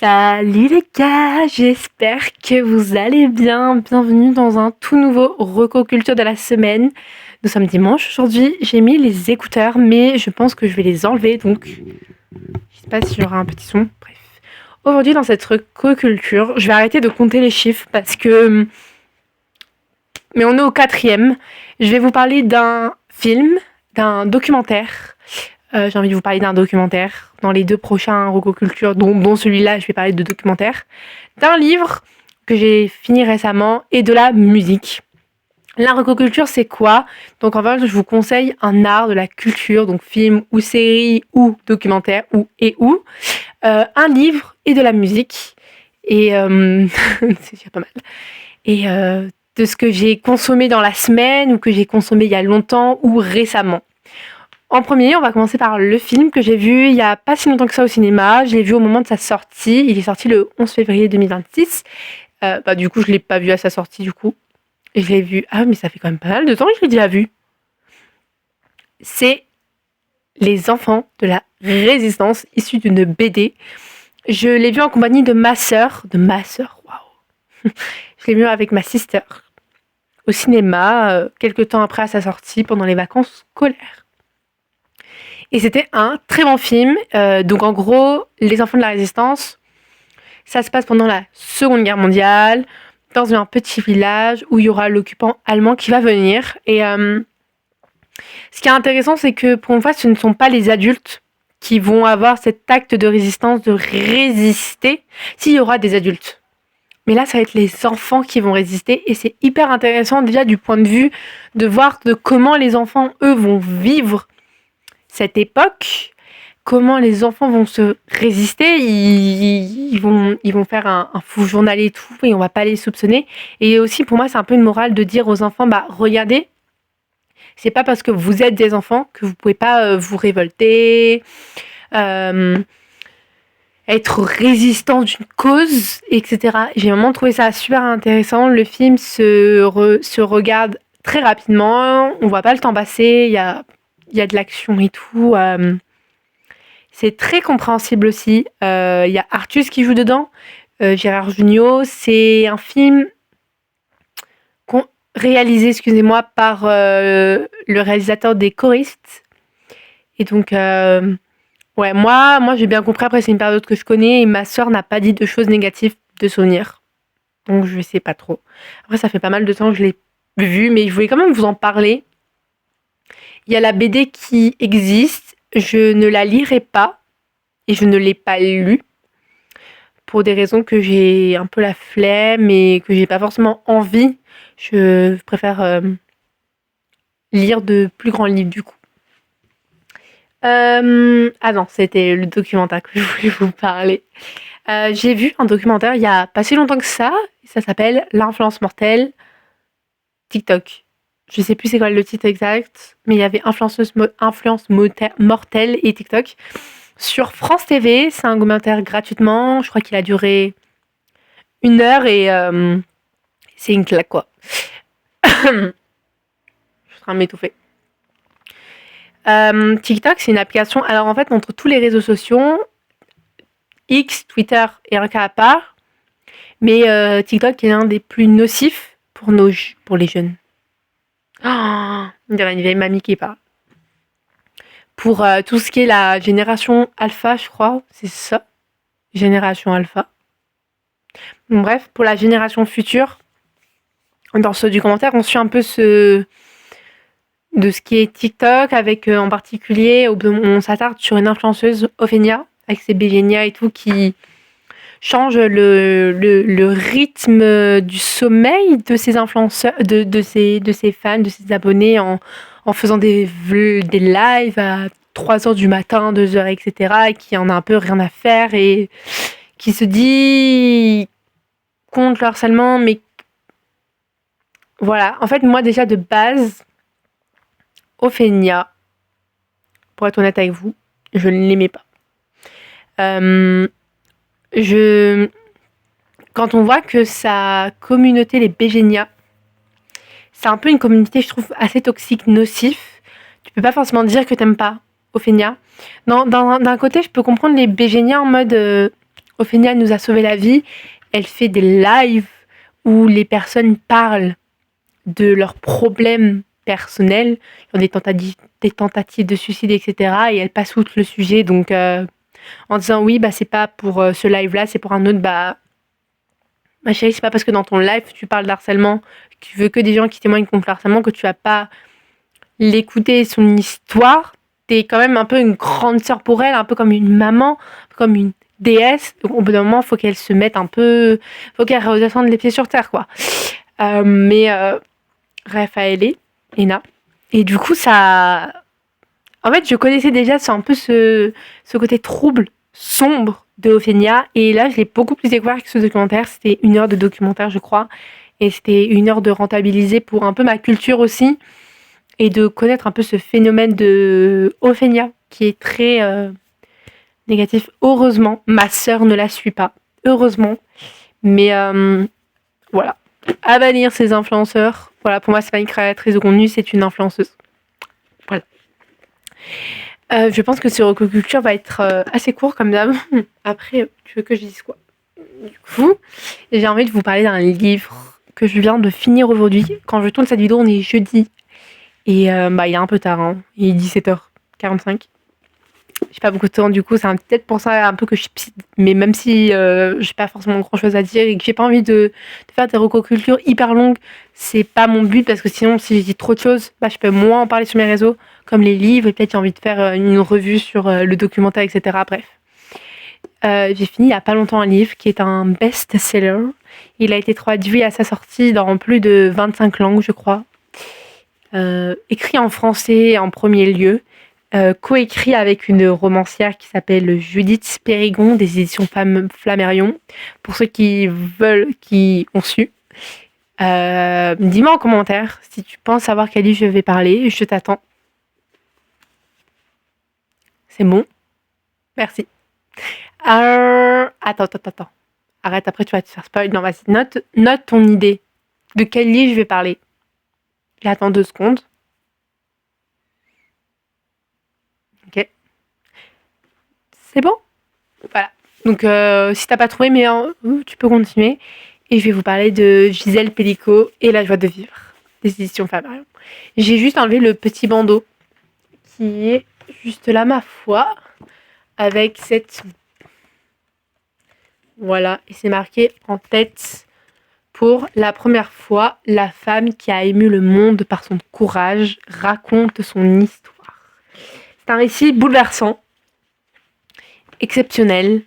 Salut les gars, j'espère que vous allez bien. Bienvenue dans un tout nouveau Reco Culture de la semaine. Nous sommes dimanche aujourd'hui. J'ai mis les écouteurs, mais je pense que je vais les enlever, donc je sais pas s'il y aura un petit son. Bref. Aujourd'hui, dans cette Reco Culture, je vais arrêter de compter les chiffres parce que. Mais on est au 4e. Je vais vous parler d'un film, d'un documentaire. J'ai envie de vous parler d'un documentaire. Dans les 2 prochains Rococulture, dont celui-là, je vais parler de documentaire. D'un livre que j'ai fini récemment et de la musique. La Rococulture, c'est quoi? Donc en fait, je vous conseille un art de la culture, donc film ou série ou documentaire ou un livre et de la musique. Et c'est déjà pas mal. Et de ce que j'ai consommé dans la semaine ou que j'ai consommé il y a longtemps ou récemment. En premier, on va commencer par le film que j'ai vu il n'y a pas si longtemps que ça au cinéma. Je l'ai vu au moment de sa sortie. Il est sorti le 11 février 2026. Du coup, je ne l'ai pas vu à sa sortie, du coup. Et je l'ai vu... Ah, mais ça fait quand même pas mal de temps que je l'ai déjà vu. C'est Les Enfants de la Résistance, issu d'une BD. Je l'ai vu en compagnie de ma sœur. Waouh. Je l'ai vu avec ma sister au cinéma, quelques temps après sa sortie, pendant les vacances scolaires. Et c'était un très bon film. Donc en gros, Les Enfants de la Résistance, ça se passe pendant la Seconde Guerre mondiale, dans un petit village où il y aura l'occupant allemand qui va venir. Et ce qui est intéressant, c'est que pour une fois, ce ne sont pas les adultes qui vont avoir cet acte de résistance, de résister, s'il y aura des adultes. Mais là, ça va être les enfants qui vont résister. Et c'est hyper intéressant déjà du point de vue de voir de comment les enfants, eux, vont vivre cette époque, comment les enfants vont se résister. Ils vont faire un faux journal et tout, et on va pas les soupçonner. Et aussi, pour moi, c'est un peu une morale de dire aux enfants, regardez, c'est pas parce que vous êtes des enfants que vous pouvez pas vous révolter, être résistant d'une cause, etc. J'ai vraiment trouvé ça super intéressant. Le film se regarde très rapidement, on voit pas le temps passer, il y a de l'action et tout. C'est très compréhensible aussi. Il y a Artus qui joue dedans, Gérard Jugnot. C'est un film réalisé, excusez-moi, par le réalisateur des choristes. Et donc, moi j'ai bien compris. Après, c'est une période que je connais et ma sœur n'a pas dit de choses négatives de souvenirs. Donc, je sais pas trop. Après, ça fait pas mal de temps que je l'ai vu, mais je voulais quand même vous en parler. Il y a la BD qui existe, je ne la lirai pas et je ne l'ai pas lue pour des raisons que j'ai un peu la flemme et que j'ai pas forcément envie. Je préfère lire de plus grands livres du coup. Ah non, c'était le documentaire que je voulais vous parler. J'ai vu un documentaire il y a pas si longtemps que ça s'appelle L'influence mortelle TikTok. Je sais plus c'est quoi le titre exact, mais il y avait influence mortelle et TikTok. Sur France TV, c'est un documentaire gratuitement. Je crois qu'il a duré 1 heure et c'est une claque quoi. Je suis en train de m'étouffer. TikTok, c'est une application. Alors en fait, entre tous les réseaux sociaux, X, Twitter et un cas à part, mais TikTok est l'un des plus nocifs pour les jeunes. Oh, on dirait une vieille mamie qui parle. Pour tout ce qui est la génération alpha, je crois, c'est ça. Génération alpha. Bon, bref, pour la génération future, dans ce documentaire, on suit un peu de ce qui est TikTok, avec en particulier, on s'attarde sur une influenceuse, Ophenia, avec ses bégénias et tout, qui change le rythme du sommeil de ses influenceurs, de ses fans, de ses abonnés en faisant des lives à 3h du matin, 2h, etc. et qui en a un peu rien à faire et qui se dit contre le harcèlement, mais voilà. En fait, moi déjà de base, Ophenia, pour être honnête avec vous, je ne l'aimais pas. Quand on voit que sa communauté, les Bégénias, c'est un peu une communauté, je trouve, assez toxique, nocif. Tu peux pas forcément dire que t'aimes pas Ophenia. Non, d'un côté, je peux comprendre les Bégénias en mode Ophénia nous a sauvé la vie. Elle fait des lives où les personnes parlent de leurs problèmes personnels, des tentatives de suicide, etc. Et elle passe outre le sujet, donc en disant oui, bah c'est pas pour ce live-là, c'est pour un autre. Bah ma chérie, c'est pas parce que dans ton live tu parles d'harcèlement, que tu veux que des gens qui témoignent contre le harcèlement, que tu vas pas l'écouter son histoire. T'es quand même un peu une grande sœur pour elle, un peu comme une maman, comme une déesse. Donc au bout d'un moment, faut qu'elle se mette un peu, faut qu'elle redescende les pieds sur terre, quoi. Raphaël, Ena. Et du coup, ça. En fait, je connaissais déjà un peu ce côté trouble, sombre de Ophénia. Et là, je l'ai beaucoup plus découvert que ce documentaire. C'était 1 heure de documentaire, je crois. Et c'était 1 heure de rentabiliser pour un peu ma culture aussi. Et de connaître un peu ce phénomène de Ophénia, qui est très négatif. Heureusement, ma sœur ne la suit pas. Heureusement. Mais voilà. À bannir ces influenceurs. Voilà, pour moi, c'est pas une créatrice de contenu, c'est une influenceuse. Voilà. Je pense que ce recoculture va être assez court comme d'hab. Après, tu veux que je dise quoi? Du coup, j'ai envie de vous parler d'un livre que je viens de finir aujourd'hui. Quand je tourne cette vidéo, on est jeudi. Et il est un peu tard, hein. Il est 17h45. J'ai pas beaucoup de temps, du coup, c'est peut-être pour ça un peu que je suis petite. Mais même si j'ai pas forcément grand-chose à dire et que j'ai pas envie de faire des recocultures hyper longues, c'est pas mon but parce que sinon, si je dis trop de choses, je peux moins en parler sur mes réseaux, comme les livres, et peut-être j'ai envie de faire une revue sur le documentaire, etc. Bref. J'ai fini il y a pas longtemps un livre qui est un best-seller. Il a été traduit à sa sortie dans plus de 25 langues, je crois. Écrit en français en premier lieu. Coécrit avec une romancière qui s'appelle Judith Périgon des éditions Flammarion. Pour ceux qui ont su. Dis-moi en commentaire si tu penses savoir quel livre je vais parler. Je t'attends. C'est bon? Merci. Attends. Arrête, après tu vas te faire spoil. Non, vas-y, note ton idée. De quel livre je vais parler. J'attends 2 secondes. Ok. C'est bon? Voilà. Donc, si t'as pas trouvé, mais tu peux continuer. Et je vais vous parler de Gisèle Pellicot et La joie de vivre, des éditions Flammarion. J'ai juste enlevé le petit bandeau qui est juste là, ma foi, avec cette... Voilà, et c'est marqué en tête: pour la première fois, la femme qui a ému le monde par son courage raconte son histoire. C'est un récit bouleversant, exceptionnel,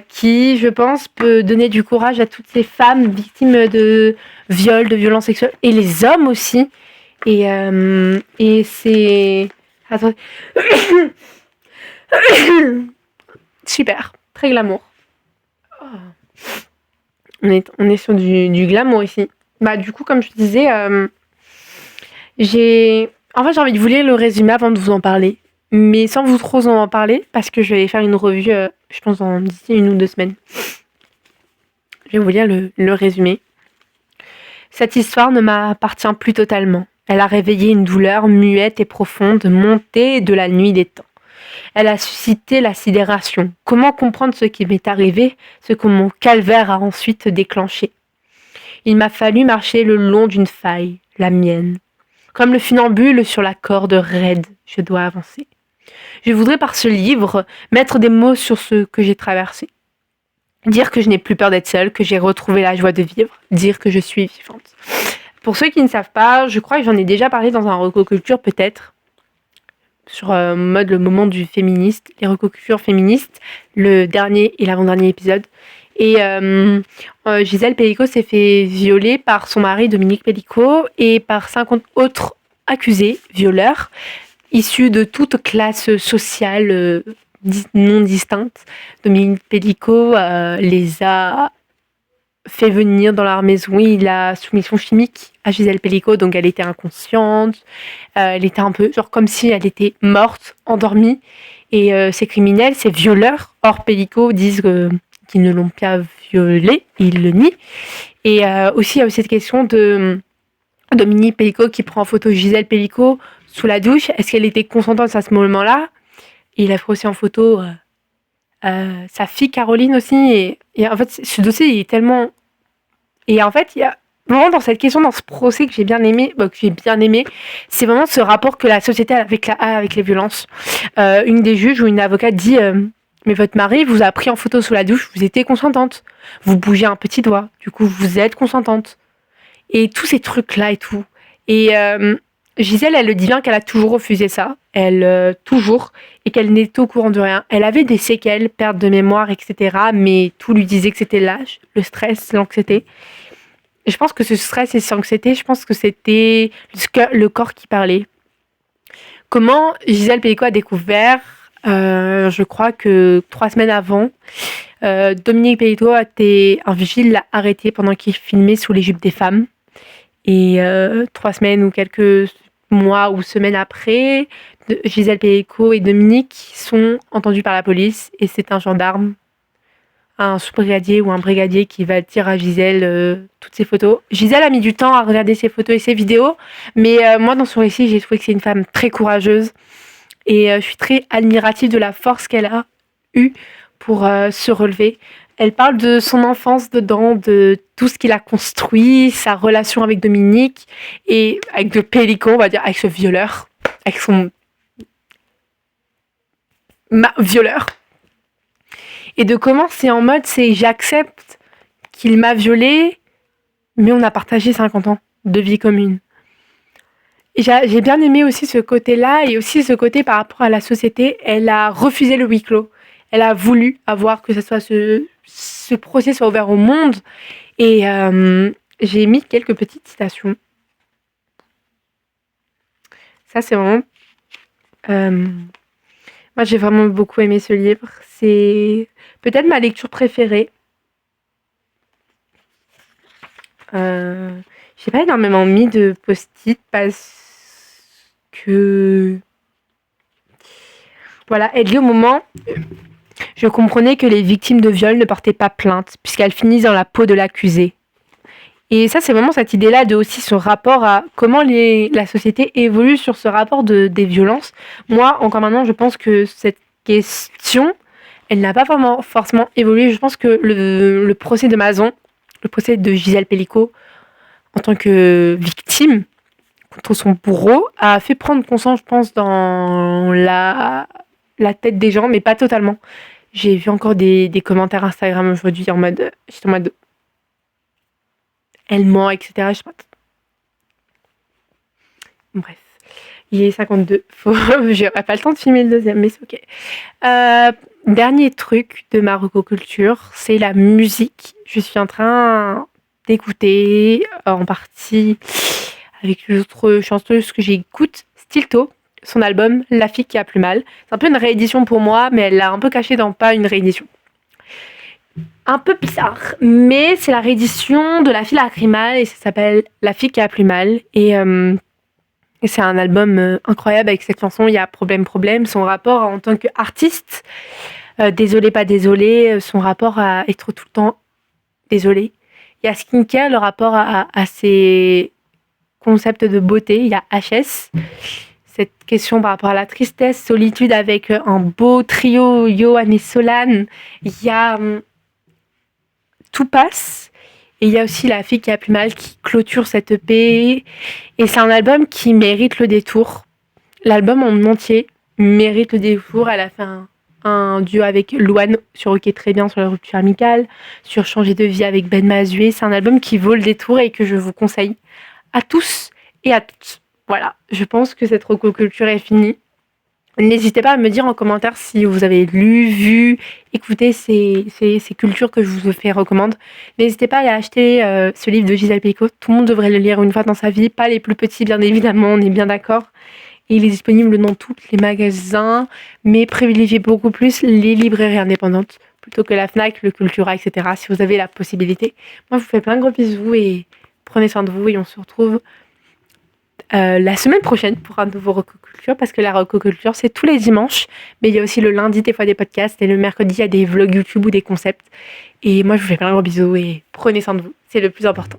qui, je pense, peut donner du courage à toutes ces femmes victimes de viols, de violences sexuelles, et les hommes aussi. Et c'est... Attendez. Super, très glamour. On est sur du glamour ici. Du coup, comme je disais, j'ai envie de vous lire le résumé avant de vous en parler. Mais sans vous trop en parler, parce que je vais faire une revue, je pense, d'ici 1 ou 2 semaines. Je vais vous lire le résumé. Cette histoire ne m'appartient plus totalement. Elle a réveillé une douleur muette et profonde, montée de la nuit des temps. Elle a suscité la sidération. Comment comprendre ce qui m'est arrivé, ce que mon calvaire a ensuite déclenché? Il m'a fallu marcher le long d'une faille, la mienne. Comme le funambule sur la corde raide, je dois avancer. Je voudrais par ce livre mettre des mots sur ce que j'ai traversé. Dire que je n'ai plus peur d'être seule, que j'ai retrouvé la joie de vivre, dire que je suis vivante. Pour ceux qui ne savent pas, je crois que j'en ai déjà parlé dans un recoculture peut-être, sur mode le moment du féministe, les recocultures féministes, le dernier et l'avant-dernier épisode. Et Gisèle Pellicot s'est fait violer par son mari Dominique Pellicot et par 50 autres accusés, violeurs, issus de toute classe sociale non distincte. Dominique Pellicot les a fait venir dans leur maison. Il a soumission chimique à Gisèle Pellicot, donc elle était inconsciente. Elle était un peu genre comme si elle était morte, endormie. Et ces criminels, ces violeurs, hors Pellicot, disent qu'ils ne l'ont pas violée. Ils le nient. Et aussi, il y a aussi cette question de Dominique Pellicot qui prend en photo Gisèle Pellicot sous la douche. Est-ce qu'elle était consentante à ce moment-là? Et il a pris aussi en photo sa fille Caroline aussi. Et en fait, ce dossier il est tellement... Et en fait, il y a vraiment dans cette question, dans ce procès que j'ai bien aimé, c'est vraiment ce rapport que la société a avec les violences. Une des juges ou une avocate dit mais votre mari vous a pris en photo sous la douche, vous étiez consentante. Vous bougez un petit doigt, du coup vous êtes consentante. Et tous ces trucs-là et tout. Et Gisèle, elle le dit bien qu'elle a toujours refusé ça. Toujours. Et qu'elle n'était au courant de rien. Elle avait des séquelles, perte de mémoire, etc. Mais tout lui disait que c'était l'âge, le stress, l'anxiété. Et je pense que ce stress et cette anxiété, je pense que c'était le corps qui parlait. Comment Gisèle Pélico a découvert, je crois que 3 semaines avant, Dominique Pélico un vigile l'a arrêté pendant qu'il filmait sous les jupes des femmes. Et 3 semaines ou quelques mois ou semaines après, Gisèle Pélico et Dominique sont entendus par la police et c'est un gendarme, un sous-brigadier ou un brigadier qui va dire à Gisèle toutes ses photos. Gisèle a mis du temps à regarder ses photos et ses vidéos, mais moi dans son récit j'ai trouvé que c'est une femme très courageuse et je suis très admirative de la force qu'elle a eue pour se relever. Elle parle de son enfance dedans, de tout ce qu'il a construit, sa relation avec Dominique et avec le Pélico, on va dire, avec ce violeur, avec son violeur. Et de comment c'est en mode, c'est j'accepte qu'il m'a violée, mais on a partagé 50 ans de vie commune. Et j'ai bien aimé aussi ce côté-là et aussi ce côté par rapport à la société. Elle a refusé le huis clos. Elle a voulu avoir que ce procès soit ouvert au monde. Et j'ai mis quelques petites citations. Ça, c'est vraiment... moi, j'ai vraiment beaucoup aimé ce livre. C'est peut-être ma lecture préférée. J'ai pas énormément mis de post-it parce que... Voilà, elle dit au moment... Je comprenais que les victimes de viol ne portaient pas plainte, puisqu'elles finissent dans la peau de l'accusé. Et ça, c'est vraiment cette idée-là de aussi ce rapport à comment la société évolue sur ce rapport des violences. Moi, encore maintenant, je pense que cette question, elle n'a pas vraiment forcément évolué. Je pense que le procès de Mazon, le procès de Gisèle Pélico, en tant que victime contre son bourreau, a fait prendre conscience, je pense, dans la tête des gens, mais pas totalement. J'ai vu encore des commentaires Instagram aujourd'hui j'étais en mode elle ment, etc. Je sais pas. Bref. Il est 52. J'aurais pas le temps de filmer le deuxième, mais c'est ok. Dernier truc de ma recoculture, c'est la musique. Je suis en train d'écouter en partie avec les autres chanteuses que j'écoute, Stilto, son album La fille qui a plus mal. C'est un peu une réédition pour moi, mais elle l'a un peu caché dans pas une réédition. Un peu bizarre, mais c'est la réédition de La fille a plus mal et ça s'appelle La fille qui a plus mal. Et c'est un album incroyable avec cette chanson. Il y a Problème, son rapport en tant qu'artiste. Désolé, pas désolé, son rapport à être tout le temps désolé. Il y a Skincare, le rapport à ses concepts de beauté. Il y a HS, cette question par rapport à la tristesse, solitude avec un beau trio, Yoann et Solane. Il y a Tout passe. Et il y a aussi La fille qui a plus mal qui clôture cette EP. Et c'est un album qui mérite le détour. L'album en entier mérite le détour. Elle a fait un duo avec Louane sur Ok Très Bien sur la rupture amicale, sur Changer de vie avec Ben Mazué. C'est un album qui vaut le détour et que je vous conseille à tous et à toutes. Voilà, je pense que cette recoculture est finie. N'hésitez pas à me dire en commentaire si vous avez lu, vu, écouté ces cultures que je vous fais recommande. N'hésitez pas à aller acheter ce livre de Gisèle Pélico. Tout le monde devrait le lire une fois dans sa vie. Pas les plus petits, bien évidemment, on est bien d'accord. Et il est disponible dans tous les magasins, mais privilégiez beaucoup plus les librairies indépendantes plutôt que la Fnac, le Cultura, etc. si vous avez la possibilité. Moi, je vous fais plein de gros bisous et prenez soin de vous et on se retrouve la semaine prochaine pour un nouveau recoculture parce que la recoculture c'est tous les dimanches mais il y a aussi le lundi des fois des podcasts et le mercredi il y a des vlogs YouTube ou des concepts et moi je vous fais plein de gros bisous et prenez soin de vous, c'est le plus important.